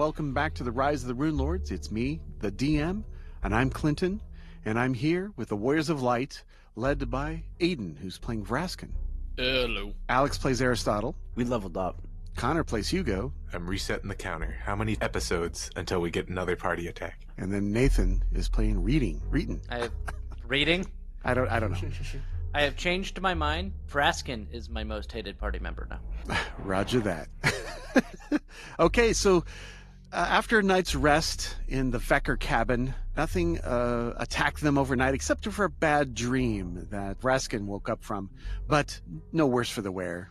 welcome back to the Rise of the Runelords. It's me, the DM, and I'm Clinton, and I'm here with the Warriors of Light, led by Aiden, who's playing Vrasken. Hello. Alex plays Aristotle. We leveled up. Connor plays Hugo. I'm resetting the counter. How many episodes until we get another party attack? And then Nathan is playing Reetin. I have reading. I don't know. I have changed my mind. Vrasken is my most hated party member now. Roger that. Okay, so after a night's rest in the Vekker cabin, nothing attacked them overnight except for a bad dream that Vrasken woke up from, but no worse for the wear.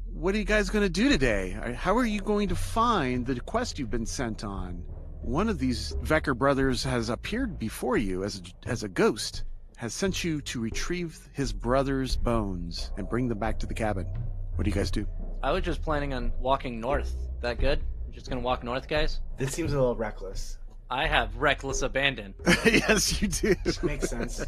What are you guys going to do today? How are you going to find the quest you've been sent on? One of these Vekker brothers has appeared before you as a ghost, has sent you to retrieve his brother's bones and bring them back to the cabin. What do you guys do? I was just planning on walking north. That good? I'm just gonna walk north, guys? This seems a little reckless. I have reckless abandon. Yes, you do. Makes sense.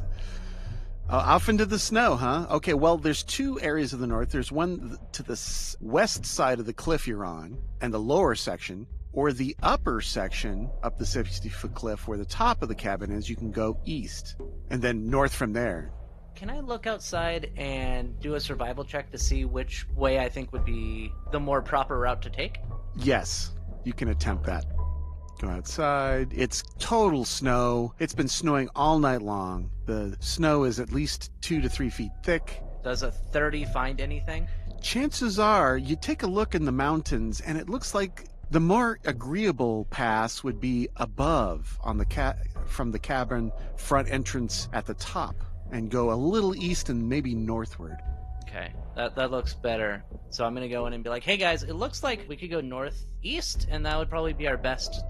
Off into the snow, huh? Okay, well, there's two areas of the north. There's one to the west side of the cliff you're on, and the lower section, or the upper section up the 60-foot cliff where the top of the cabin is. You can go east, and then north from there. Can I look outside and do a survival check to see which way I think would be the more proper route to take? Yes, you can attempt that. Go outside. It's total snow. It's been snowing all night long. The snow is at least 2 to 3 feet thick. Does a 30 find anything? Chances are you take a look in the mountains and it looks like the more agreeable pass would be above on the from the cabin front entrance at the top and go a little east and maybe northward. Okay, that looks better. So I'm gonna go in and be like, hey guys, it looks like we could go northeast, and that would probably be our best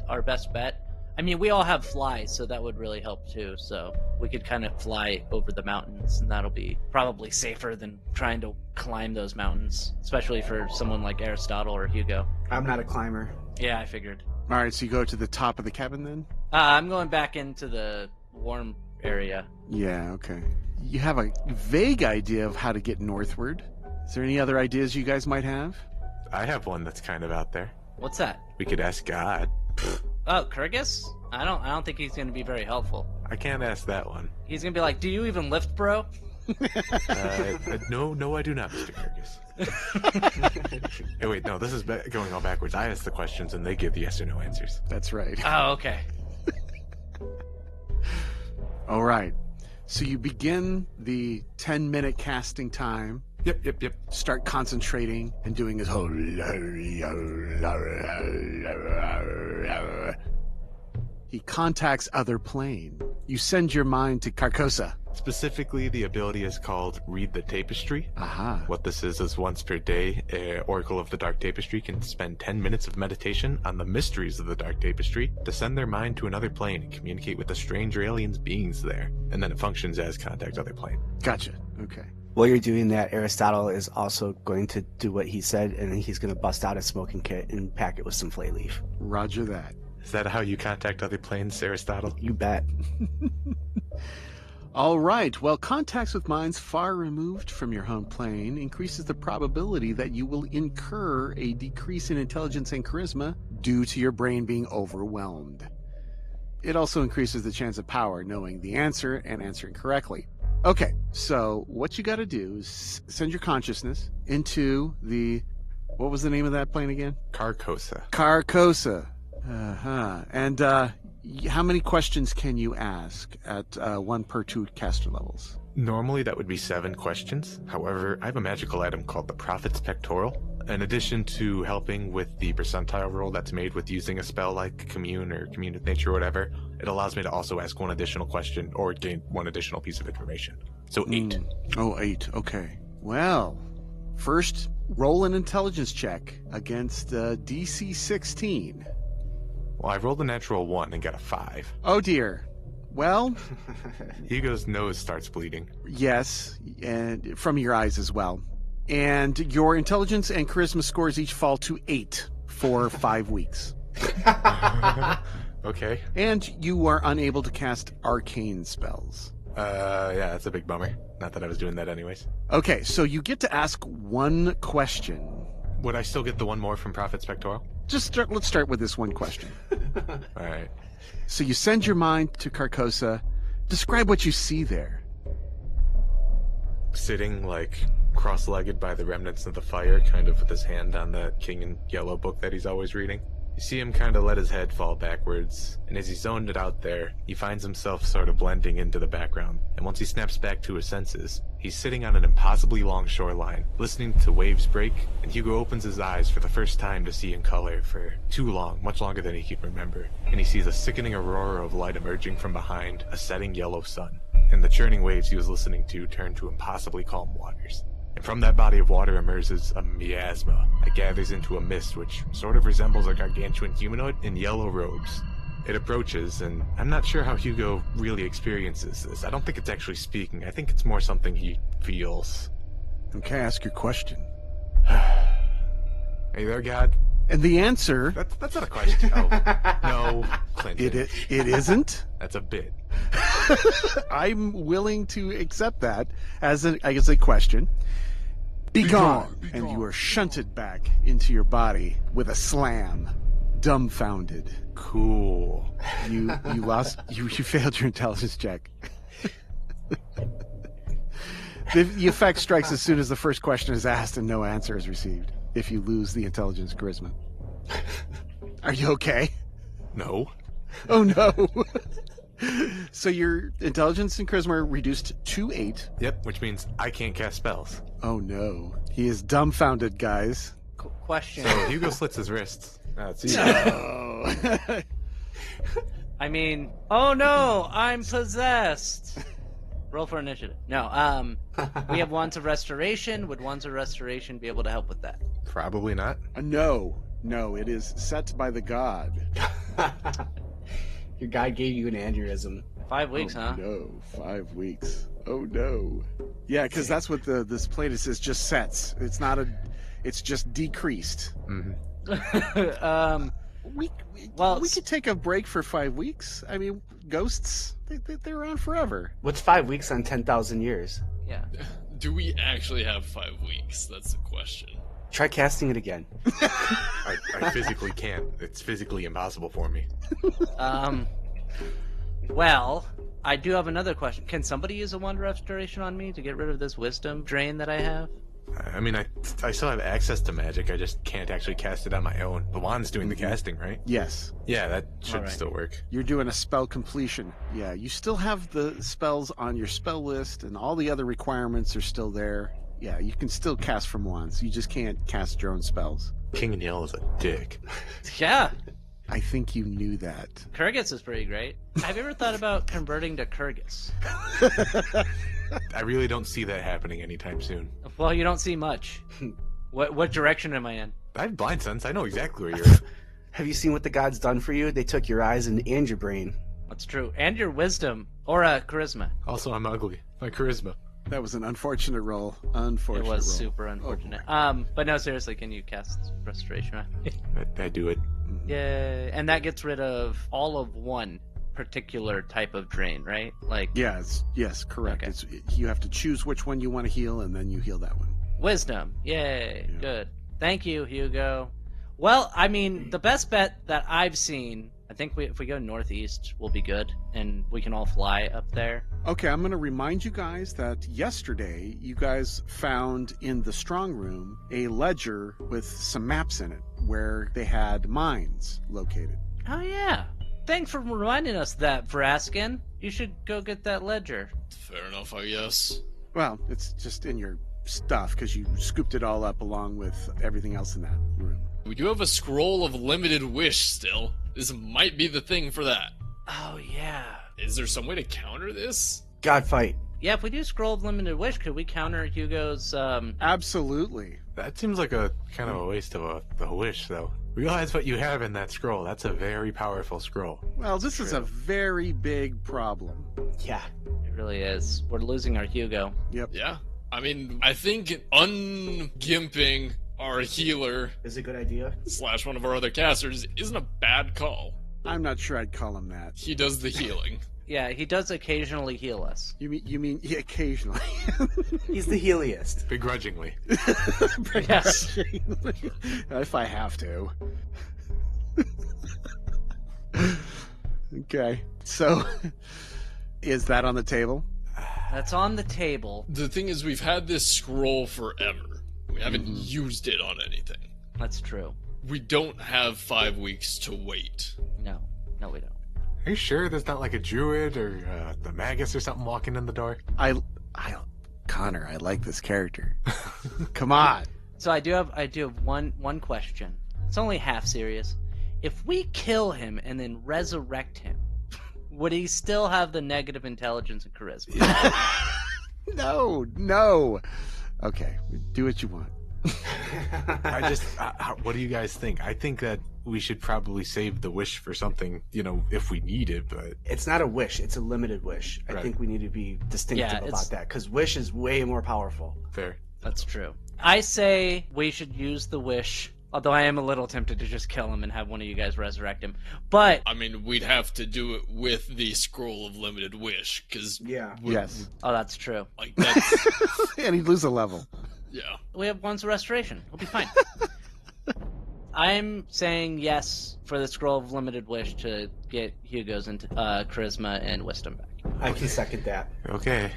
bet. I mean, we all have flies, so that would really help too. So we could kind of fly over the mountains, and that'll be probably safer than trying to climb those mountains, especially for someone like Aristotle or Hugo. I'm not a climber. Yeah, I figured. All right, so you go to the top of the cabin then? I'm going back into the warm area. Yeah, okay. You have a vague idea of how to get northward. Is there any other ideas you guys might have? I have one that's kind of out there. What's that? We could ask God. Oh, Kyrgyz? I don't think he's gonna be very helpful. I can't ask that one. He's gonna be like, do you even lift, bro? No, I do not, Mr. Kyrgyz. Hey, wait, no, this is going all backwards. I ask the questions and they give the yes or no answers. That's right. Oh, okay. All right. So you begin the 10-minute casting time. Yep. Start concentrating and doing his whole... He contacts other plane. You send your mind to Carcosa. Specifically, the ability is called Read the Tapestry. Aha. What this is once per day, Oracle of the Dark Tapestry can spend 10 minutes of meditation on the mysteries of the Dark Tapestry to send their mind to another plane and communicate with the strange aliens beings there. And then it functions as Contact Other Plane. Gotcha. Okay. While you're doing that, Aristotle is also going to do what he said, and he's going to bust out a smoking kit and pack it with some flay leaf. Roger that. Is that how you contact other planes, Aristotle? You bet. All right. Well, contacts with minds far removed from your home plane increases the probability that you will incur a decrease in intelligence and charisma due to your brain being overwhelmed. It also increases the chance of power, knowing the answer and answering correctly. Okay, so what you got to do is send your consciousness into the... What was the name of that plane again? Carcosa. Carcosa. Uh-huh. And how many questions can you ask at 1 per 2 caster levels? Normally that would be 7 questions. However, I have a magical item called the Prophet's Pectoral. In addition to helping with the percentile roll that's made with using a spell like Commune or Commune with Nature or whatever, it allows me to also ask 1 additional question or gain 1 additional piece of information. So 8. Oh, 8. Okay. Well, first, roll an intelligence check against DC 16. Well, I rolled a natural 1 and got a 5. Oh, dear. Well... Hugo's nose starts bleeding. Yes, and from your eyes as well. And your intelligence and charisma scores each fall to 8 for 5 weeks. Okay. And you are unable to cast arcane spells. Yeah, that's a big bummer. Not that I was doing that anyways. Okay, so you get to ask 1 question. Would I still get the 1 more from Prophet's Pectoral? let's start with this one question. All right. So you send your mind to Carcosa. Describe what you see there. Sitting, like, cross-legged by the remnants of the fire, kind of with his hand on the King in Yellow book that he's always reading. You see him kind of let his head fall backwards, and as he zoned it out there, he finds himself sort of blending into the background. And once he snaps back to his senses, he's sitting on an impossibly long shoreline, listening to waves break, and Hugo opens his eyes for the first time to see in color for too long, much longer than he can remember, and he sees a sickening aurora of light emerging from behind a setting yellow sun, and the churning waves he was listening to turn to impossibly calm waters. And from that body of water emerges a miasma that gathers into a mist which sort of resembles a gargantuan humanoid in yellow robes. It approaches, and I'm not sure how Hugo really experiences this. I don't think it's actually speaking. I think it's more something he feels. Okay, ask your question. Hey there, God? And the answer... That's not a question. Oh, no, Clinton. It isn't? That's a bit. I'm willing to accept that as a question. Be gone. And you are shunted back into your body with a slam. Dumbfounded. Cool. You lost. You failed your intelligence check. The effect strikes as soon as the first question is asked and no answer is received. If you lose the intelligence charisma. Are you okay? No. Oh no. So your intelligence and charisma are reduced to 8. Yep, which means I can't cast spells. Oh no. He is dumbfounded, guys. Question. So Hugo slits his wrists. That's easy. No. I mean, oh no, I'm possessed. Roll for initiative. No, we have wands of restoration. Would wands of restoration be able to help with that? Probably not. No, it is set by the god. Your guy gave you an aneurysm. 5 weeks, huh? No, 5 weeks. Oh no. Yeah, because that's what this playlist is. Just sets. It's not a. It's just decreased. Mm-hmm. We could take a break for 5 weeks. I mean, ghosts, they're around forever. What's 5 weeks on 10,000 years? Yeah. Do we actually have 5 weeks? That's the question. Try casting it again. I physically can't. It's physically impossible for me. Well, I do have another question. Can somebody use a wand of restoration on me to get rid of this wisdom drain that I have? I mean, I still have access to magic. I just can't actually cast it on my own. The wand's doing the casting, right? Yes. Yeah, that should Alright. still work. You're doing a spell completion. Yeah, you still have the spells on your spell list, and all the other requirements are still there. Yeah, you can still cast from wands. You just can't cast your own spells. King and Yell is a dick. Yeah. I think you knew that. Kurgus is pretty great. Have you ever thought about converting to Kurgus? I really don't see that happening anytime soon. Well, you don't see much. What direction am I in? I have blind sense. I know exactly where you're at. Have you seen what the gods done for you? They took your eyes and your brain. That's true. And your wisdom. Or charisma. Also, I'm ugly. My charisma. That was an unfortunate roll. Unfortunate It was roll. super unfortunate. But no, seriously, can you cast restoration on me? I do it. Yay. And that gets rid of all of one particular type of drain, right? Like Yes, correct. Okay. You have to choose which one you want to heal, and then you heal that one. wisdom. Yay. Yeah. Good. Thank you, Hugo. Well, I mean, the best bet that I've seen, I think if we go northeast, we'll be good, and we can all fly up there. Okay, I'm going to remind you guys that yesterday you guys found in the strong room a ledger with some maps in it where they had mines located. Oh, yeah. Thanks for reminding us that, Vrasken. You should go get that ledger. Fair enough, I guess. Well, it's just in your stuff because you scooped it all up along with everything else in that room. We do have a scroll of limited wish still. This might be the thing for that. Oh, yeah. Is there some way to counter this? God fight. Yeah, if we do Scroll of Limited Wish, could we counter Hugo's, Absolutely. That seems like a kind of a waste of a wish, though. Realize what you have in that scroll. That's a very powerful scroll. Well, this is a very big problem. Yeah. It really is. We're losing our Hugo. Yep. Yeah. I mean, I think ungimping our healer Is it a good idea? / one of our other casters isn't a bad call. I'm not sure I'd call him that. He does the healing. Yeah, he does occasionally heal us. You mean yeah, occasionally? He's the healiest. Begrudgingly. Yes. If I have to. Okay. So, is that on the table? That's on the table. The thing is, we've had this scroll forever. We haven't used it on anything. That's true. We don't have 5 weeks to wait. No, we don't. Are you sure there's not like a druid or the magus or something walking in the door? Connor, I like this character. Come on. So I do have one question. It's only half serious. If we kill him and then resurrect him, would he still have the negative intelligence and charisma? No. Okay, do what you want. What do you guys think? I think that we should probably save the wish for something, if we need it, but... It's not a wish, it's a limited wish. Right. I think we need to be distinctive about that, because wish is way more powerful. Fair. That's true. I say we should use the wish, although I am a little tempted to just kill him and have one of you guys resurrect him. But... I mean, we'd have to do it with the Scroll of Limited Wish, because... Yeah. Yes. Oh, that's true. Like, that's... And he'd lose a level. Yeah. We have one's restoration. We'll be fine. I'm saying yes for the Scroll of Limited Wish to get Hugo's charisma and wisdom back. I can second that. Okay.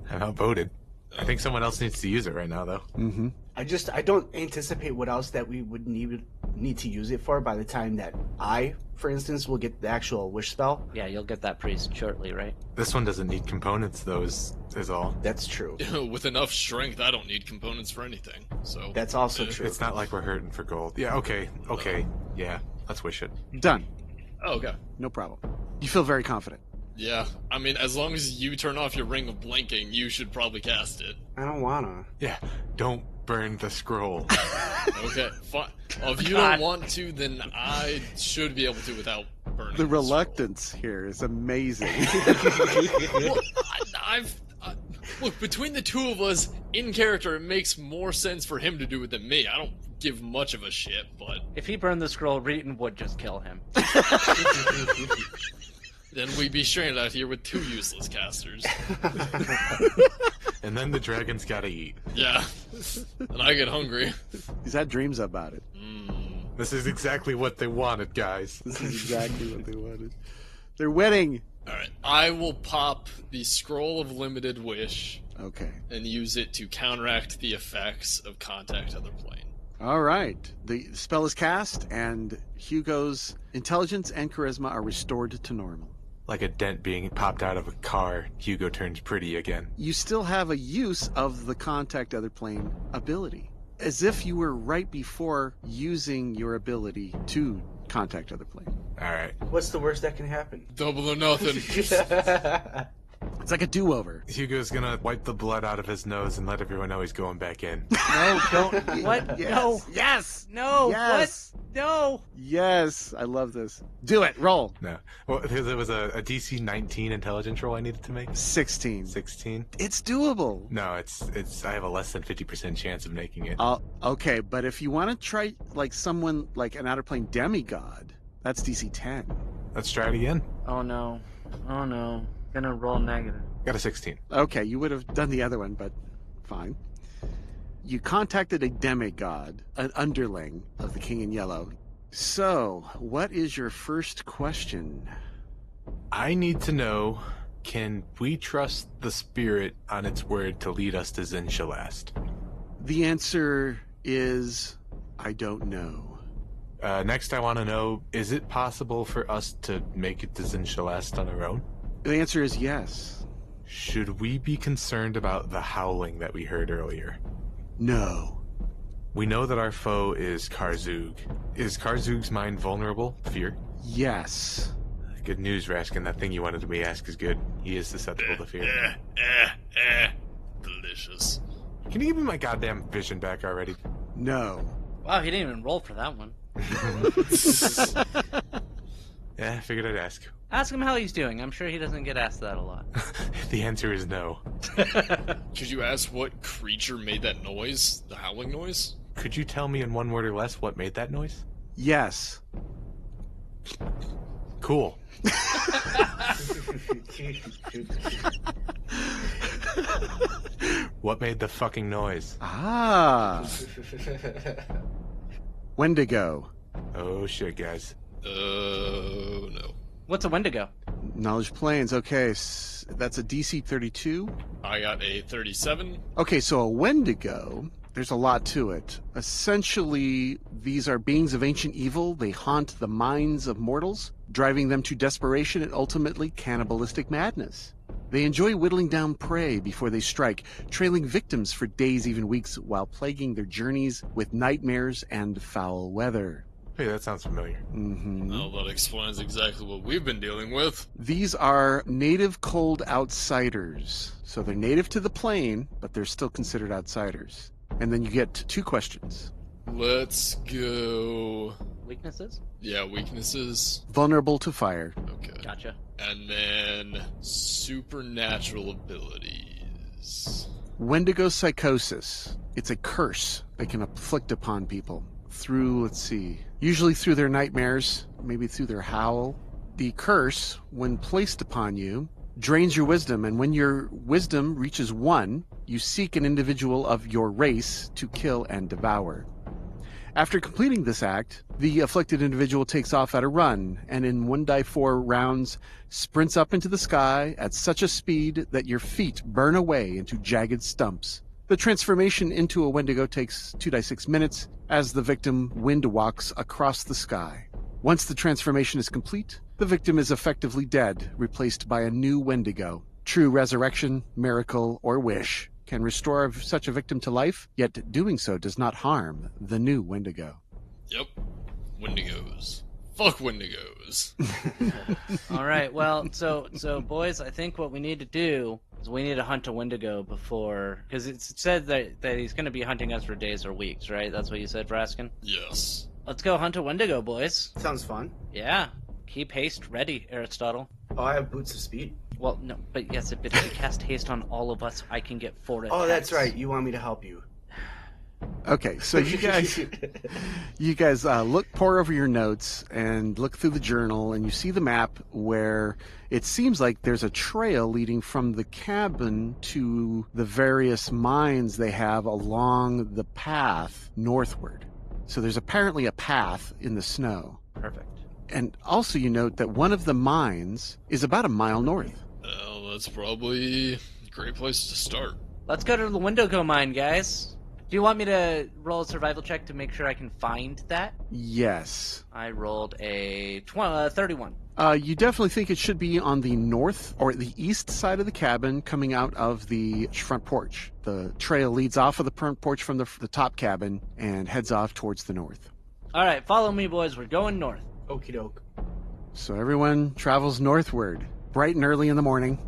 I'm outvoted. I think someone else needs to use it right now, though. Mm-hmm. I don't anticipate what else that we would need to use it for by the time that I, for instance, will get the actual wish spell. Yeah, you'll get that pretty shortly, right? This one doesn't need components, though, is all. That's true. With enough strength, I don't need components for anything, so... That's also true. It's not like we're hurting for gold. Yeah, okay. Yeah, let's wish it. Done. Oh, okay. No problem. You feel very confident. Yeah, I mean, as long as you turn off your Ring of Blinking, you should probably cast it. I don't wanna. Yeah, don't burn the scroll. Okay, fine. If you don't want to, then I should be able to without burning The scroll. reluctance here is amazing. Well, look, between the two of us, in character, it makes more sense for him to do it than me. I don't give much of a shit, but... If he burned the scroll, Reetin would just kill him. Then we'd be stranded out here with 2 useless casters. And then the dragon's gotta eat. Yeah. And I get hungry. He's had dreams about it. This is exactly what they wanted, guys. This is exactly what they wanted. They're winning. Alright, I will pop the Scroll of Limited Wish Okay. and use it to counteract the effects of Contact Other Plane. All right. The spell is cast, and Hugo's intelligence and charisma are restored to normal. Like a dent being popped out of a car, Hugo turns pretty again. You still have a use of the contact other plane ability, as if you were right before using your ability to contact other plane. All right. What's the worst that can happen? Double or nothing. It's like a do-over. Hugo's gonna wipe the blood out of his nose and let everyone know he's going back in. No, don't. What? Yes. No. Yes. No. Yes. What? No. Yes. I love this. Do it. Roll. No. Well, there was a DC 19 intelligence roll I needed to make. 16. 16? It's doable. No, it's. I have a less than 50% chance of making it. Okay, but if you want to try like someone like an outer plane demigod, that's DC 10. Let's try it again. Oh no. Oh no. Gonna roll negative. Got a 16. Okay, you would have done the other one, but fine. You contacted a demigod, an underling of the King in Yellow. So, what is your first question? I need to know, can we trust the spirit on its word to lead us to Xin-Shalast? The answer is, I don't know. Next, I want to know, is it possible for us to make it to Xin-Shalast on our own? The answer is yes. Should we be concerned about the howling that we heard earlier? No. We know that our foe is Karzug. Is Karzug's mind vulnerable? Fear? Yes. Good news, Vrasken. That thing you wanted me to ask is good. He is susceptible to fear. Delicious. Can you give me my goddamn vision back already? No. Wow, he didn't even roll for that one. Yeah, I figured I'd ask. Ask him how he's doing. I'm sure he doesn't get asked that a lot. The answer is no. Could you ask what creature made that noise? The howling noise? Could you tell me in one word or less what made that noise? Yes. Cool. What made the fucking noise? Ah. Wendigo. Oh shit, guys. No. What's a Wendigo? Knowledge planes. Okay, that's a DC 32. I got a 37. Okay, so a Wendigo, there's a lot to it. Essentially, these are beings of ancient evil. They haunt the minds of mortals, driving them to desperation and ultimately cannibalistic madness. They enjoy whittling down prey before they strike, trailing victims for days, even weeks, while plaguing their journeys with nightmares and foul weather. Hey, that sounds familiar. Mm-hmm. Well, that explains exactly what we've been dealing with. These are native cold outsiders. So they're native to the plane, but they're still considered outsiders. And then you get 2 questions. Let's go. Weaknesses? Yeah, weaknesses. Vulnerable to fire. Okay. Gotcha. And then supernatural abilities. Wendigo psychosis. It's a curse they can afflict upon people through, let's see, usually through their nightmares, maybe through their howl. The curse, when placed upon you, drains your wisdom, and when your wisdom reaches 1, you seek an individual of your race to kill and devour. After completing this act, the afflicted individual takes off at a run, and in 1d4 rounds sprints up into the sky at such a speed that your feet burn away into jagged stumps. The transformation into a Wendigo takes 2d6 minutes as the victim wind walks across the sky. Once the transformation is complete, the victim is effectively dead, replaced by a new Wendigo. True resurrection, miracle, or wish can restore such a victim to life, yet doing so does not harm the new Wendigo. Yep. Wendigos. Fuck Wendigos. All right. Well, so boys, I think what we need to do is we need to hunt a Wendigo before, because it's said that he's going to be hunting us for days or weeks, right? That's what you said, Vrasken? Yes. Let's go hunt a Wendigo, boys. Sounds fun. Yeah. Keep haste ready, Aristotle. Oh, I have boots of speed. Well, no, but yes, if you cast haste on all of us, I can get 4 attacks. Oh, that's right. You want me to help you. Okay, so you guys pour over your notes and look through the journal, and you see the map where it seems like there's a trail leading from the cabin to the various mines they have along the path northward. So there's apparently a path in the snow. Perfect. And also you note that one of the mines is about a mile north. Well, that's probably a great place to start. Let's go to the Wendigo mine, guys. Do you want me to roll a survival check to make sure I can find that? Yes. I rolled a 31. You definitely think it should be on the north or the east side of the cabin coming out of the front porch. The trail leads off of the front porch from the top cabin and heads off towards the north. All right, follow me, boys. We're going north. Okie doke. So everyone travels northward, bright and early in the morning.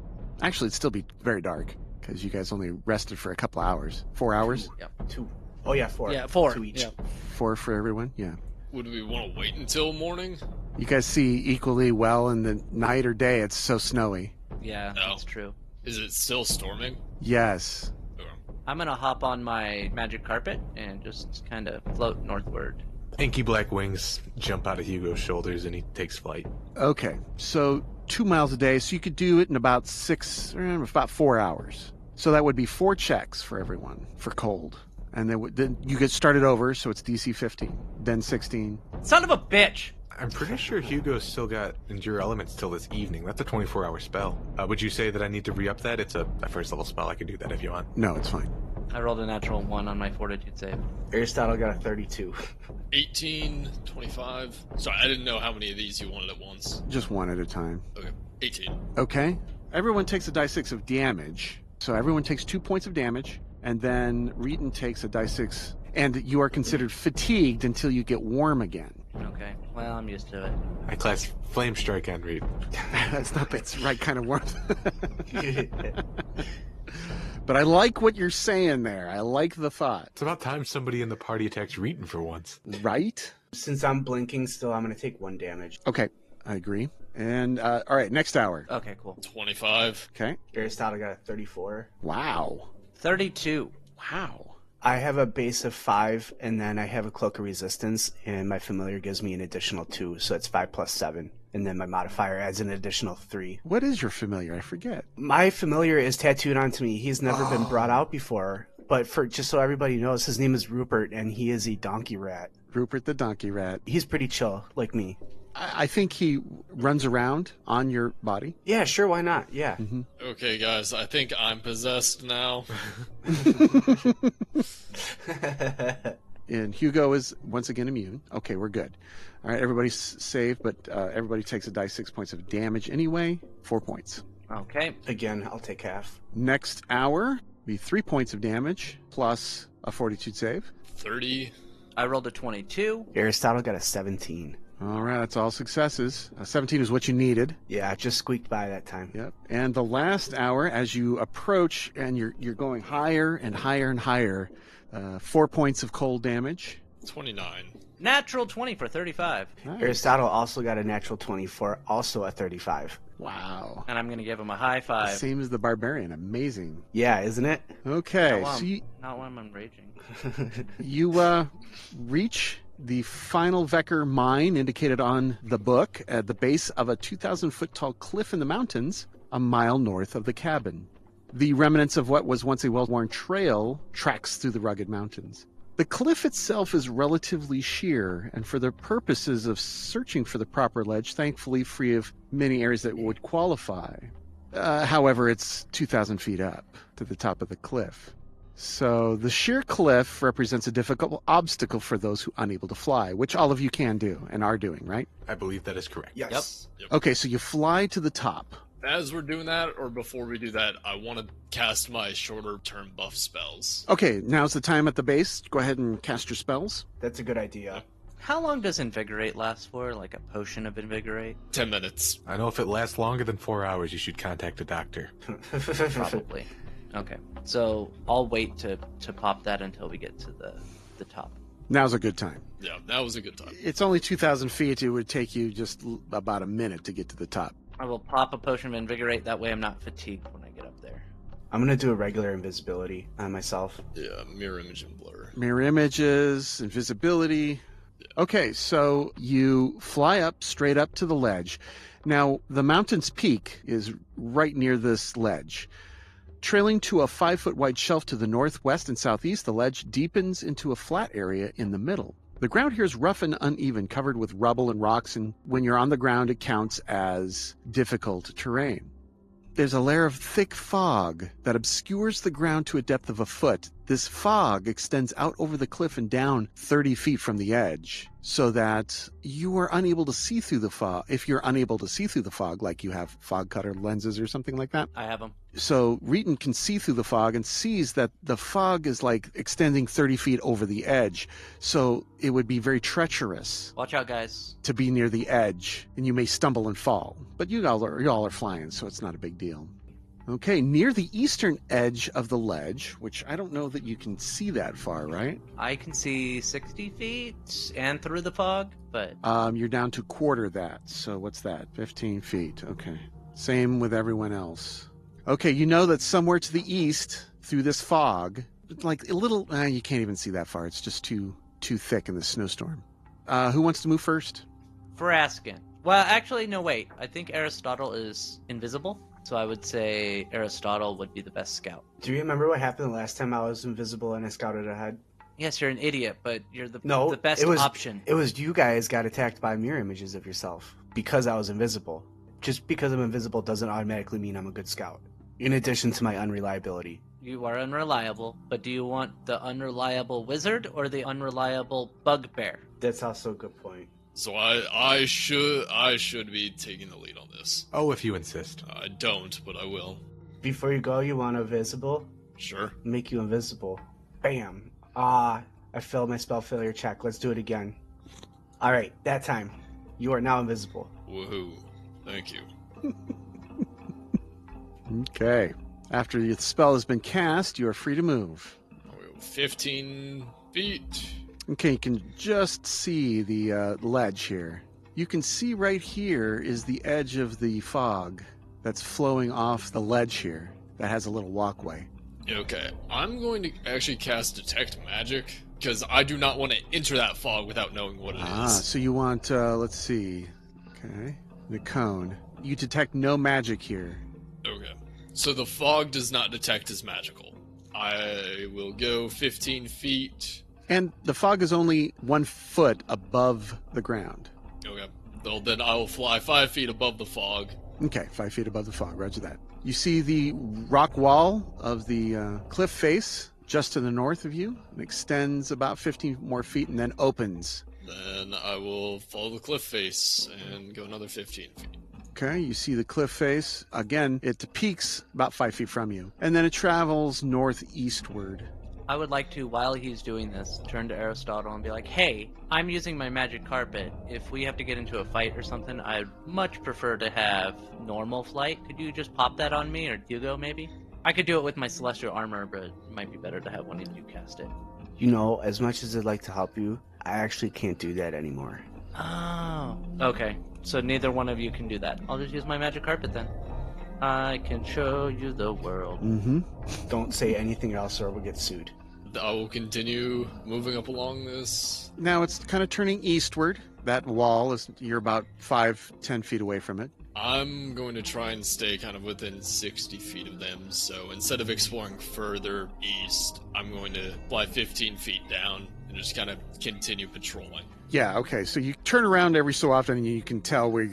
Actually, it'd still be very dark because you guys only rested for a couple hours. 4 hours? Yep. 2. Oh, yeah, 4. Yeah, 4. 2 each. Yep. 4 for everyone? Yeah. Would we want to wait until morning? You guys see equally well in the night or day. It's so snowy. Yeah, Oh. that's true. Is it still storming? Yes. Okay. I'm going to hop on my magic carpet and just kind of float northward. Inky black wings jump out of Hugo's shoulders and he takes flight. Okay. So 2 miles a day. So you could do it in about 4 hours. So that would be 4 checks for everyone for cold. And then you get started over, so it's DC 15, then 16. Son of a bitch! I'm pretty sure Hugo's still got Endure Elements till this evening. That's a 24-hour spell. Would you say that I need to re-up that? It's a first level spell. I can do that if you want. No, it's fine. I rolled a natural 1 on my fortitude save. Aristotle got a 32. 18, 25. Sorry, I didn't know how many of these you wanted at once. Just one at a time. Okay, 18. Okay. Everyone takes a die 6 of damage. So everyone takes 2 points of damage, and then Reetin takes a die 6. And you are considered fatigued until you get warm again. Okay, well, I'm used to it. I class Flame Strike on Reed. That's not the right kind of warmth. But I like what you're saying there. I like the thought. It's about time somebody in the party attacks Reetin for once. Right? Since I'm blinking still, I'm going to take 1 damage. Okay, I agree. And, all right, next hour. Okay, cool. 25. Okay. Aristotle got a 34. Wow. 32. Wow. I have a base of 5, and then I have a cloak of resistance, and my familiar gives me an additional 2, so it's 5 plus 7. And then my modifier adds an additional 3. What is your familiar? I forget. My familiar is tattooed onto me. He's never been brought out before. But for just so everybody knows, his name is Rupert, and he is a donkey rat. Rupert the donkey rat. He's pretty chill, like me. I think he runs around on your body. Yeah, sure, why not? Yeah. Okay, guys, I think I'm possessed now. And Hugo is once again immune. Okay, we're good. All right, everybody's safe, but everybody takes a dice 6 points of damage anyway. 4 points. Okay. Again, I'll take half. Next hour, be 3 points of damage plus a fortitude save. 30. I rolled a 22. Aristotle got a 17. All right, that's all successes. 17 is what you needed. Yeah, just squeaked by that time. Yep. And the last hour, as you approach and you're going higher and higher and higher, 4 points of cold damage. 29. Natural 20 for 35. Nice. Aristotle also got a natural 24, also a 35. Wow. And I'm going to give him a high five. Same as the barbarian. Amazing. Yeah, isn't it? Okay, Not so when I'm raging. you reach the final Vekker mine indicated on the book at the base of a 2,000-foot tall cliff in the mountains, a mile north of the cabin. The remnants of what was once a well-worn trail tracks through the rugged mountains. The cliff itself is relatively sheer, and for the purposes of searching for the proper ledge, thankfully free of many areas that would qualify. However, it's 2,000 feet up to the top of the cliff. So the sheer cliff represents a difficult obstacle for those who are unable to fly, which all of you can do and are doing, right? I believe that is correct. Yes. Yep. Okay, so you fly to the top. As we're doing that, or before we do that, I want to cast my shorter-term buff spells. Okay, now's the time at the base. Go ahead and cast your spells. That's a good idea. How long does Invigorate last for? Like a potion of Invigorate? 10 minutes. I know if it lasts longer than 4 hours, you should contact a doctor. Probably. Okay. So I'll wait to pop that until we get to the top. Now's a good time. Yeah, that was a good time. It's only 2,000 feet. It would take you just about a minute to get to the top. I will pop a potion of Invigorate. That way I'm not fatigued when I get up there. I'm going to do a regular invisibility on myself. Yeah, mirror image and blur. Mirror images, invisibility. Okay, so you fly up, straight up to the ledge. Now, the mountain's peak is right near this ledge. Trailing to a 5-foot wide shelf to the northwest and southeast, the ledge deepens into a flat area in the middle. The ground here is rough and uneven, covered with rubble and rocks, and when you're on the ground, it counts as difficult terrain. There's a layer of thick fog that obscures the ground to a depth of a foot. This fog extends out over the cliff and down 30 feet from the edge, so that you are unable to see through the fog. If you're unable to see through the fog, like you have fog cutter lenses or something like that. I have them. So Reetin can see through the fog and sees that the fog is like extending 30 feet over the edge. So it would be very treacherous Watch out, guys. to be near the edge, and you may stumble and fall. But you all are flying, so it's not a big deal. Okay, near the eastern edge of the ledge, which I don't know that you can see that far, right? I can see 60 feet and through the fog, but You're down to quarter that. So what's that? 15 feet. Okay. Same with everyone else. Okay, you know that somewhere to the east, through this fog, like a little, you can't even see that far. It's just too thick in the snowstorm. Who wants to move first? Vrasken. Well, actually, no, wait. I think Aristotle is invisible, so I would say Aristotle would be the best scout. Do you remember what happened the last time I was invisible and I scouted ahead? Yes, you're an idiot, but you're the best it was, option. It was you guys got attacked by mirror images of yourself because I was invisible. Just because I'm invisible doesn't automatically mean I'm a good scout. In addition to my unreliability. You are unreliable, but do you want the unreliable wizard or the unreliable bugbear? That's also a good point. So I should be taking the lead on this. Oh, if you insist. I don't, but I will. Before you go, you want invisible? Sure. Make you invisible. Bam. I failed my spell failure check. Let's do it again. Alright, that time. You are now invisible. Woohoo. Thank you. Okay. After the spell has been cast, you are free to move. 15 feet. Okay, you can just see the ledge here. You can see right here is the edge of the fog that's flowing off the ledge here that has a little walkway. Okay, I'm going to actually cast Detect Magic, because I do not want to enter that fog without knowing what it is. So you want, let's see. Okay. The cone. You detect no magic here. Okay, so the fog does not detect as magical. I will go 15 feet And the fog is only 1 foot above the ground. Okay. Well, then I will fly 5 feet above the fog. Okay, 5 feet above the fog. Roger that. You see the rock wall of the cliff face just to the north of you. It extends about 15 more feet and then opens. Then I will follow the cliff face and go another 15 feet. Okay, you see the cliff face. Again, it peaks about 5 feet from you. And then it travels northeastward. I would like to, while he's doing this, turn to Aristotle and be like, hey, I'm using my magic carpet. If we have to get into a fight or something, I'd much prefer to have normal flight. Could you just pop that on me, or Hugo maybe? I could do it with my celestial armor, but it might be better to have one of you cast it. You know, as much as I'd like to help you, I actually can't do that anymore. Oh, okay. So neither one of you can do that. I'll just use my magic carpet then. I can show you the world. Mm-hmm. Don't say anything else or we'll get sued. I will continue moving up along this. Now it's kind of turning eastward. That wall is, you're about 5-10 feet away from it. I'm going to try and stay kind of within 60 feet of them, so instead of exploring further east, I'm going to fly 15 feet down and just kind of continue patrolling. Yeah, okay. So you turn around every so often and you can tell where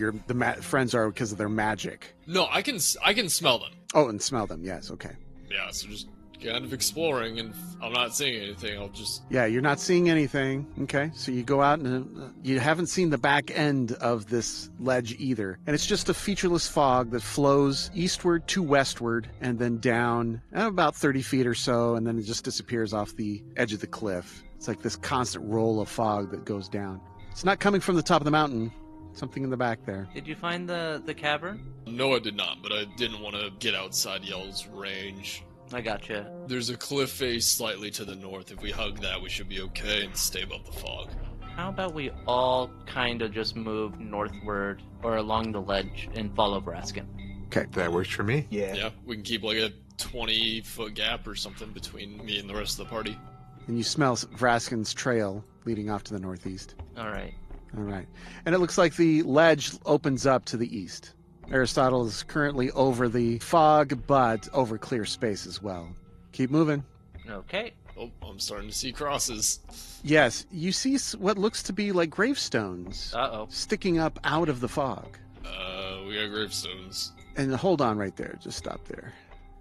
friends are because of their magic. No, I can smell them. Oh, and smell them. Yes, okay. Yeah, so just kind of exploring, and if I'm not seeing anything, I'll just... Yeah, you're not seeing anything. Okay, so you go out and you haven't seen the back end of this ledge either. And it's just a featureless fog that flows eastward to westward and then down about 30 feet or so, and then it just disappears off the edge of the cliff. It's like this constant roll of fog that goes down. It's not coming from the top of the mountain. Something in the back there. Did you find the cavern? No, I did not, but I didn't want to get outside y'all's range. I gotcha. There's a cliff face slightly to the north. If we hug that, we should be okay and stay above the fog. How about we all kind of just move northward or along the ledge and follow Vrasken? Okay. That works for me. Yeah, we can keep like a 20-foot gap or something between me and the rest of the party. And you smell Vrasken's trail leading off to the northeast. All right. All right. And it looks like the ledge opens up to the east. Aristotle is currently over the fog, but over clear space as well. Keep moving. Okay. Oh, I'm starting to see crosses. Yes, you see what looks to be like gravestones Uh-oh. sticking up out of the fog. We got gravestones. And hold on right there. Just stop there.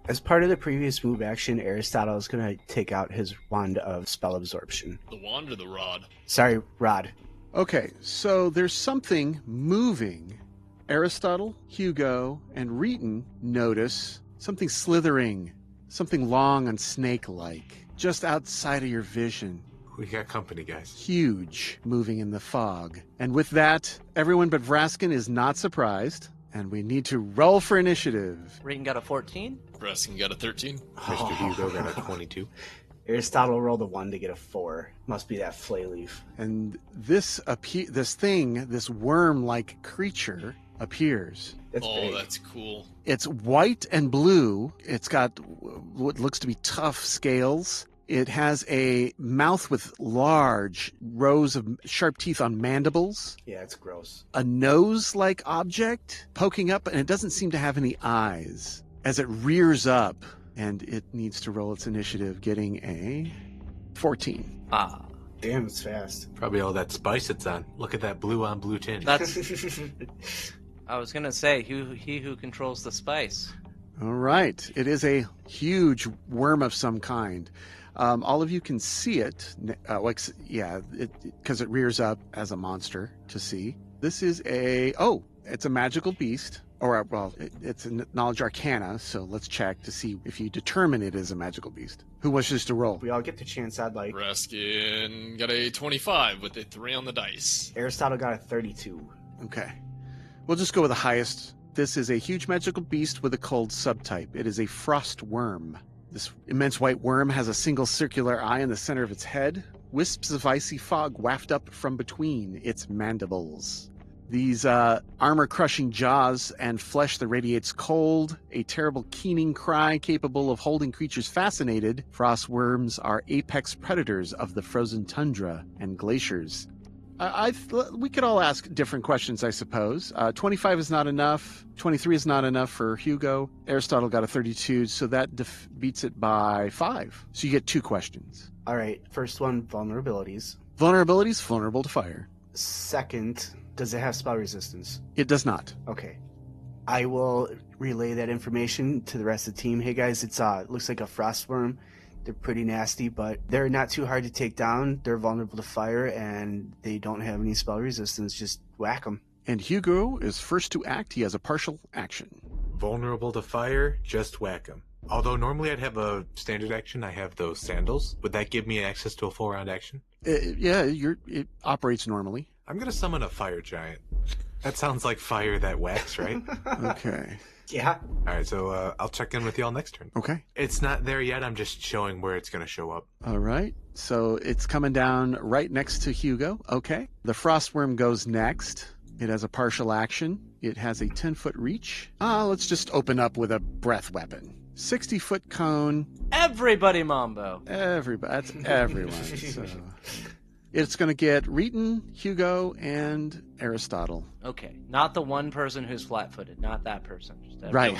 As part of the previous move action, Aristotle is going to take out his wand of spell absorption. The wand or the rod? Sorry, rod. Okay, so there's something moving. Aristotle, Hugo, and Reetin notice something slithering, something long and snake-like, just outside of your vision. We got company, guys. Huge, moving in the fog. And with that, everyone but Vrasken is not surprised, and we need to roll for initiative. Reetin got a 14. Braskin got a 13. Mr. Hugo got a 22. Aristotle rolled a 1 to get a 4. Must be that flay leaf. And this worm-like creature appears. That's big. That's cool. It's white and blue. It's got what looks to be tough scales. It has a mouth with large rows of sharp teeth on mandibles. Yeah, it's gross. A nose-like object poking up, and it doesn't seem to have any eyes. As it rears up, and it needs to roll its initiative, getting a 14. Ah. Damn, it's fast. Probably all that spice it's on. Look at that blue on blue tinge. That's... I was going to say, he who controls the spice. All right. It is a huge worm of some kind. All of you can see it. Because it rears up as a monster to see. This is it's a magical beast. It's a knowledge arcana, so let's check to see if you determine it is a magical beast. Who wishes to roll? We all get the chance. I'd like. Braskin got a 25 with a 3 on the dice. Aristotle got a 32. Okay. We'll just go with the highest. This is a huge magical beast with a cold subtype. It is a frost worm. This immense white worm has a single circular eye in the center of its head. Wisps of icy fog waft up from between its mandibles. These armor-crushing jaws and flesh that radiates cold, a terrible keening cry capable of holding creatures fascinated. Frost worms are apex predators of the frozen tundra and glaciers. We could all ask different questions, I suppose. 25 is not enough. 23 is not enough for Hugo. Aristotle got a 32, so that beats it by 5. So you get 2 questions. All right. First one, vulnerabilities. Vulnerabilities, vulnerable to fire. Second, does it have spell resistance? It does not. Okay. I will relay that information to the rest of the team. Hey guys, it looks like a frostworm. They're pretty nasty, but they're not too hard to take down. They're vulnerable to fire, and they don't have any spell resistance. Just whack them. And Hugo is first to act. He has a partial action. Vulnerable to fire, just whack him. Although normally I'd have a standard action, I have those sandals. Would that give me access to a full round action? Yeah, it operates normally. I'm going to summon a fire giant. That sounds like fire that whacks, right? Okay. Yeah. All right, so I'll check in with y'all next turn. Okay. It's not there yet. I'm just showing where it's going to show up. All right. So it's coming down right next to Hugo. Okay. The frostworm goes next. It has a partial action. It has a 10-foot reach. Let's just open up with a breath weapon. 60-foot cone. Everybody Mambo. Everybody. That's everyone. So it's going to get Reetin, Hugo, and Aristotle. Okay. Not the one person who's flat-footed. Not that person. Just Right.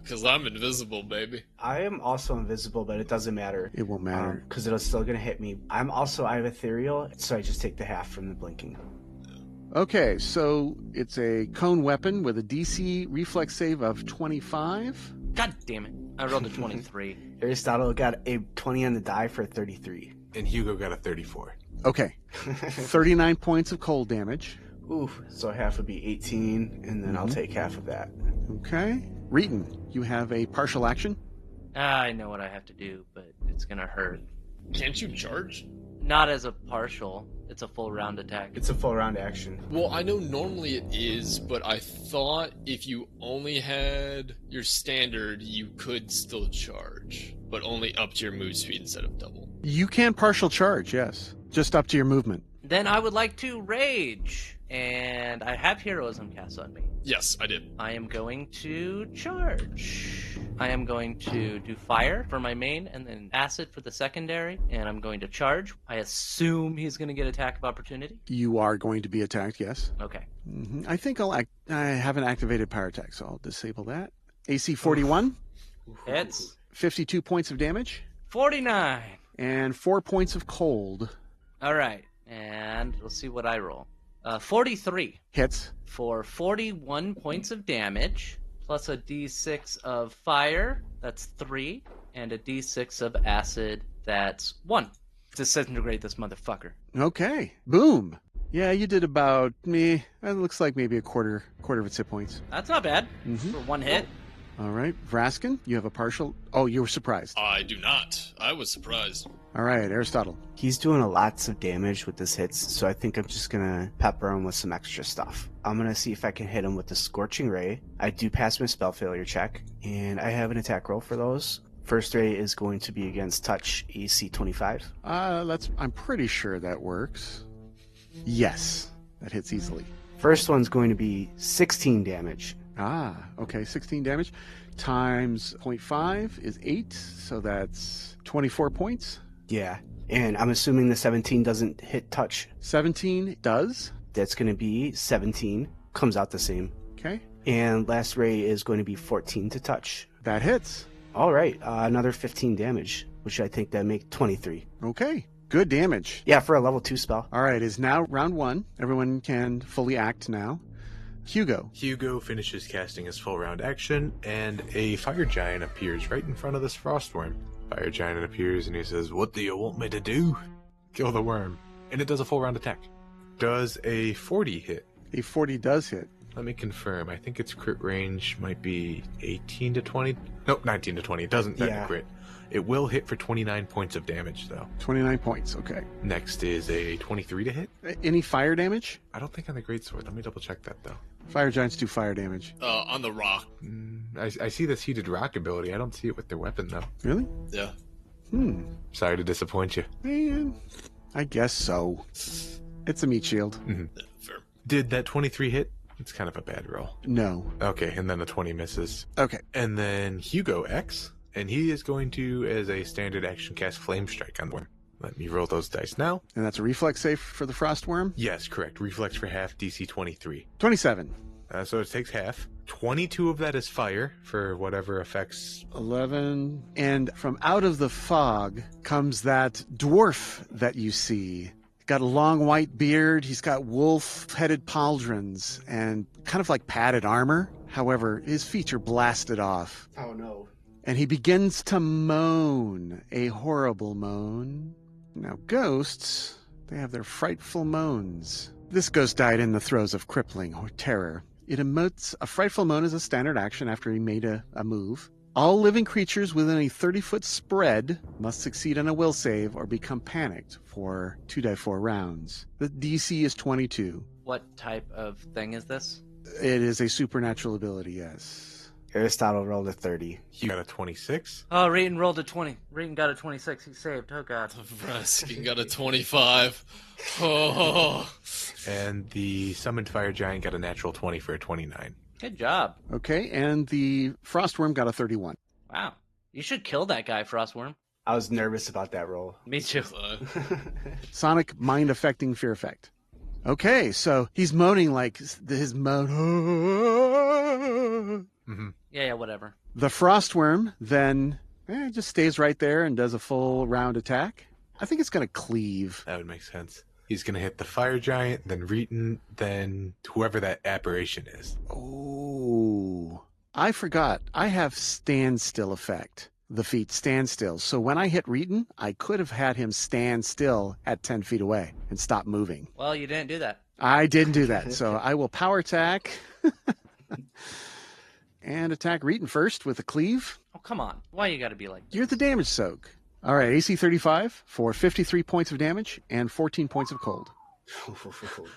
Because I'm invisible, baby. I am also invisible, but it doesn't matter. It won't matter. Because it's still going to hit me. I have ethereal, so I just take the half from the blinking. Okay, so it's a cone weapon with a DC reflex save of 25. God damn it. I rolled a 23. Aristotle got a 20 on the die for a 33. And Hugo got a 34. Okay. 39 points of cold damage. Oof, so half would be 18, and then I'll take half of that. Okay. Reetin, you have a partial action? I know what I have to do, but it's gonna hurt. Can't you charge? Not as a partial. It's a full round attack. It's a full round action. Well, I know normally it is, but I thought if you only had your standard, you could still charge, but only up to your move speed instead of double. You can partial charge, yes. Just up to your movement. Then I would like to rage. And I have heroism cast on me. Yes, I did. I am going to charge. I am going to do fire for my main and then acid for the secondary. And I'm going to charge. I assume he's going to get attack of opportunity. You are going to be attacked, yes. Okay. I think I haven't activated power attack, so I'll disable that. AC 41. Hits. 52 points of damage. 49. And 4 points of cold. All right. And we'll see what I roll. 43. Hits. For 41 points of damage, plus a d6 of fire, that's 3, and a d6 of acid, that's 1. Disintegrate this motherfucker. Okay. Boom. Yeah, you did about me. It looks like maybe a quarter of its hit points. That's not bad for one hit. All right. Vrasken, you have a partial. Oh, you were surprised. I do not. I was surprised. All right, Aristotle. He's doing lots of damage with his hits, so I think I'm just going to pepper him with some extra stuff. I'm going to see if I can hit him with the Scorching Ray. I do pass my spell failure check, and I have an attack roll for those. First ray is going to be against touch, AC 25. I'm pretty sure that works. Yes, that hits easily. First one's going to be 16 damage. Okay, 16 damage times 0.5 is 8, so that's 24 points. Yeah, and I'm assuming the 17 doesn't hit touch. 17 does. That's going to be 17. Comes out the same. Okay. And last ray is going to be 14 to touch. That hits. All right, another 15 damage, which I think that make 23. Okay, good damage. Yeah, for a level 2 spell. All right, it's now round 1. Everyone can fully act now. Hugo. Hugo finishes casting his full round action, and a fire giant appears right in front of this frostworm. Fire giant appears and he says, "What do you want me to do?" Kill the worm. And it does a full round attack. Does a 40 hit? A 40 does hit. Let me confirm. I think its crit range might be 18 to 20. Nope, 19 to 20. It doesn't crit. It will hit for 29 points of damage, though. 29 points, okay. Next is a 23 to hit. Any fire damage? I don't think on the greatsword. Let me double check that, though. Fire giants do fire damage. On the rock. I see this heated rock ability. I don't see it with their weapon, though. Really? Yeah. Sorry to disappoint you. Man, I guess so. It's a meat shield. Fair. Did that 23 hit? It's kind of a bad roll. No. Okay, and then the 20 misses. Okay. And then Hugo X, and he is going to, as a standard action, cast Flame Strike on the worm. Let me roll those dice now. And that's a reflex save for the frostworm. Yes, correct. Reflex for half, DC 23. 27. So it takes half. 22 of that is fire for whatever affects. 11. And from out of the fog comes that dwarf that you see. He's got a long white beard. He's got wolf-headed pauldrons and kind of like padded armor. However, his feet are blasted off. Oh, no. And he begins to moan, a horrible moan. Now, ghosts, they have their frightful moans. This ghost died in the throes of crippling terror. It emotes a frightful moan as a standard action after he made a move. All living creatures within a 30-foot spread must succeed on a will save or become panicked for 2d4 rounds. The DC is 22. What type of thing is this? It is a supernatural ability, yes. Aristotle rolled a 30. You got a 26. Oh, Reetin rolled a 20. Reetin got a 26. He saved. Oh, God. Vrasken got a 25. Oh. And the summoned fire giant got a natural 20 for a 29. Good job. Okay, and the frostworm got a 31. Wow. You should kill that guy, Frostworm. I was nervous about that roll. Me too. Sonic mind-affecting fear effect. Okay, so he's moaning like his moan. Mm-hmm. Yeah, whatever. The frostworm then just stays right there and does a full round attack. I think it's going to cleave. That would make sense. He's going to hit the fire giant, then Reetin, then whoever that apparition is. Oh, I forgot. I have standstill effect. The feet stand still. So when I hit Reetin, I could have had him stand still at 10 feet away and stop moving. Well, you didn't do that. I didn't do that. So I will power attack and attack Reetin first with a cleave. Oh, come on. Why you gotta be like this? You're the damage soak. All right, AC 35 for 53 points of damage and 14 points of cold.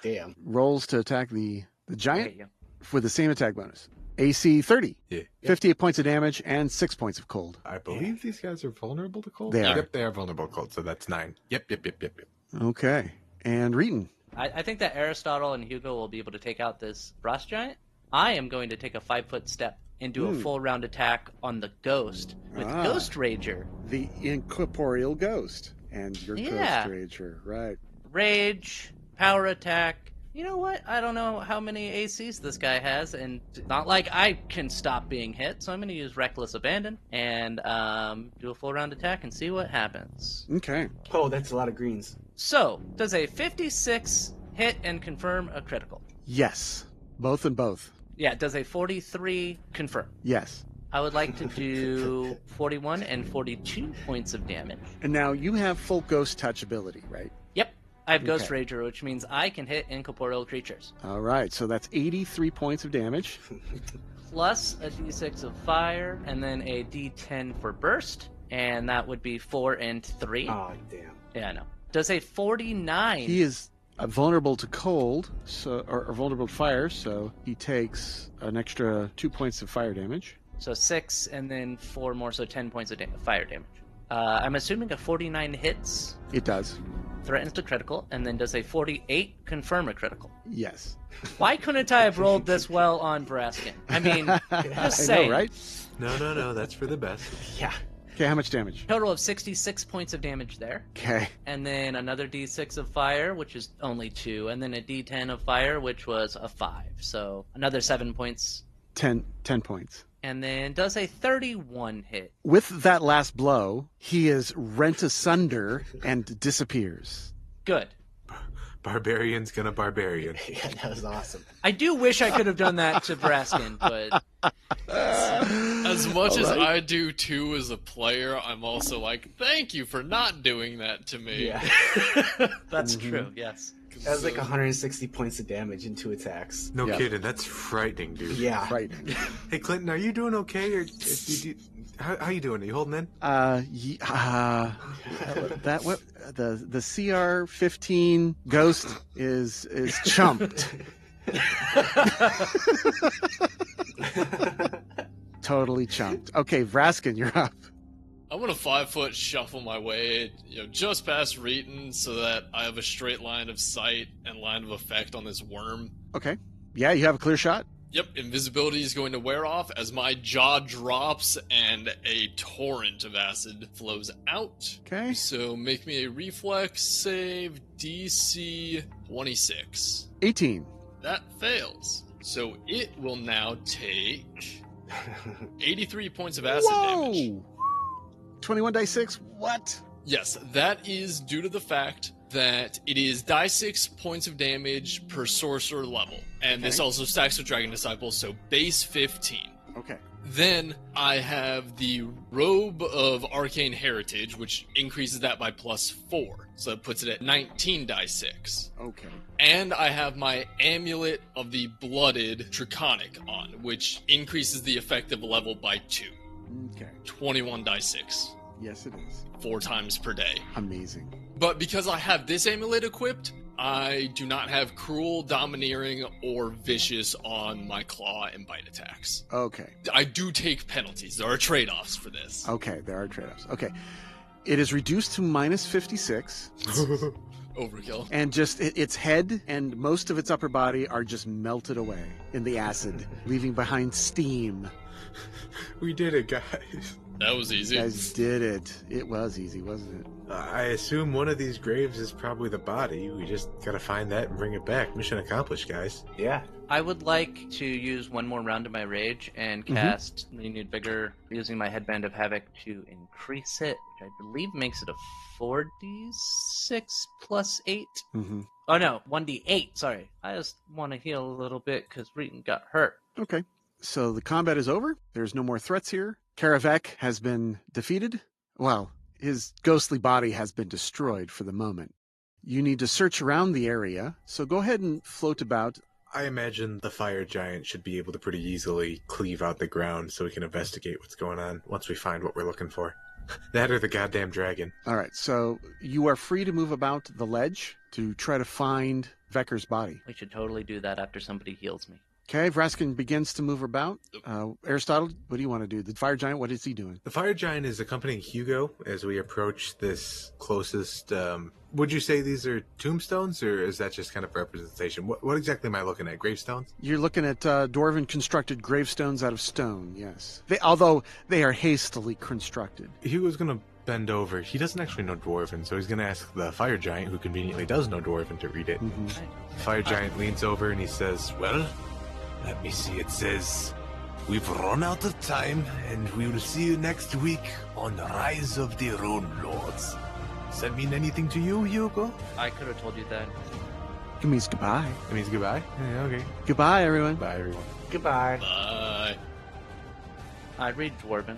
Damn. Rolls to attack the giant There you with the same attack bonus. AC 30, Yeah. 58 points of damage and 6 points of cold. I believe these guys are vulnerable to cold. They are. Yep, they are vulnerable to cold, so that's 9. Yep. Okay, and Reetin. I think that Aristotle and Hugo will be able to take out this frost giant. I am going to take a 5-foot step and do a full round attack on the ghost with Ghost Rager. The incorporeal ghost. And your Yeah. Ghost Rager, right. Rage, power attack. You know what? I don't know how many ACs this guy has, and not like I can stop being hit, so I'm going to use Reckless Abandon and do a full round attack and see what happens. Okay. Oh, that's a lot of greens. So, does a 56 hit and confirm a critical? Yes. Both and both. Yeah, does a 43 confirm? Yes. I would like to do 41 and 42 points of damage. And now you have full ghost touch ability, right? Yep. I have Ghost Okay. Rager, which means I can hit incorporeal creatures. All right, so that's 83 points of damage. Plus a d6 of fire, and then a d10 for burst, and that would be 4 and 3. Oh, damn. Yeah, I know. Does a 49... He is vulnerable to cold, so or vulnerable to fire, so he takes an extra 2 points of fire damage. So 6, and then 4 more, so 10 points of fire damage. I'm assuming a 49 hits, It does. threatens to critical, and then does a 48 confirm a critical. Yes. Why couldn't I have rolled this well on Vrasken? I mean, just I saying. know, right? No, that's for the best. Yeah. Okay, how much damage? Total of 66 points of damage there. Okay. And then another d6 of fire, which is only 2, and then a d10 of fire, which was a 5. So another 7 points. 10 points. And then does a 31 hit. With that last blow, he is rent asunder and disappears. Good. Barbarian's gonna barbarian. Yeah, that was awesome. I do wish I could have done that to Vrasken, but As much as Alright. I do too as a player, I'm also like, thank you for not doing that to me. Yeah. that's true, yes. That was like 160 points of damage in 2 attacks. No Yeah. kidding, that's frightening, dude. Yeah. Frightening. Hey, Clinton, are you doing okay? Or if you do, how you doing? Are you holding in? The CR-15 ghost is chumped. Totally chumped. Okay, Vrasken, you're up. I'm gonna 5-foot shuffle my way, just past Reetin so that I have a straight line of sight and line of effect on this worm. Okay. Yeah, you have a clear shot? Yep, invisibility is going to wear off as my jaw drops and a torrent of acid flows out. Okay. So make me a reflex save, DC 26. 18. That fails. So it will now take 83 points of acid damage. Whoa! 21 die 6? What? Yes, that is due to the fact that it is die 6 points of damage per sorcerer level. And this also stacks with Dragon Disciple, so base 15. Okay. Then I have the Robe of Arcane Heritage, which increases that by +4. So that puts it at 19 die 6. Okay. And I have my Amulet of the Blooded Draconic on, which increases the effective level by 2. Okay. 21 die 6. Yes, it is. 4 times per day. Amazing. But because I have this amulet equipped, I do not have Cruel, Domineering, or Vicious on my Claw and Bite attacks. Okay. I do take penalties. There are trade-offs for this. Okay, there are trade-offs. Okay. It is reduced to minus 56. Overkill. And just its head and most of its upper body are just melted away in the acid, leaving behind steam. We did it, guys. That was easy. You guys did it. It was easy, wasn't it? I assume one of these graves is probably the body. We just gotta find that and bring it back. Mission accomplished, guys. Yeah. I would like to use one more round of my rage and cast Renewed Vigor using my Headband of Havoc to increase it, which I believe makes it a 4d6 plus 8. Mm-hmm. Oh no, 1d8, sorry. I just want to heal a little bit because Reetin got hurt. Okay. So the combat is over. There's no more threats here. Karavek has been defeated. Well, his ghostly body has been destroyed for the moment. You need to search around the area, so go ahead and float about. I imagine the fire giant should be able to pretty easily cleave out the ground so we can investigate what's going on once we find what we're looking for. That or the goddamn dragon. All right, so you are free to move about the ledge to try to find Vekker's body. We should totally do that after somebody heals me. Okay, Vrasken begins to move about. Aristotle, what do you want to do? The fire giant, what is he doing? The fire giant is accompanying Hugo as we approach this closest... would you say these are tombstones, or is that just kind of representation? What exactly am I looking at? Gravestones? You're looking at dwarven constructed gravestones out of stone, yes. Although they are hastily constructed. Hugo's going to bend over. He doesn't actually know Dwarven, so he's going to ask the fire giant, who conveniently does know Dwarven, to read it. Mm-hmm. The fire giant leans over and he says, "Well, let me see. It says, we've run out of time, and we will see you next week on the Rise of the Runelords. Does that mean anything to you, Hugo?" I could have told you that. It means goodbye. It means goodbye? Yeah, okay. Goodbye, everyone. Bye, everyone. Goodbye. Bye. I read Dwarven.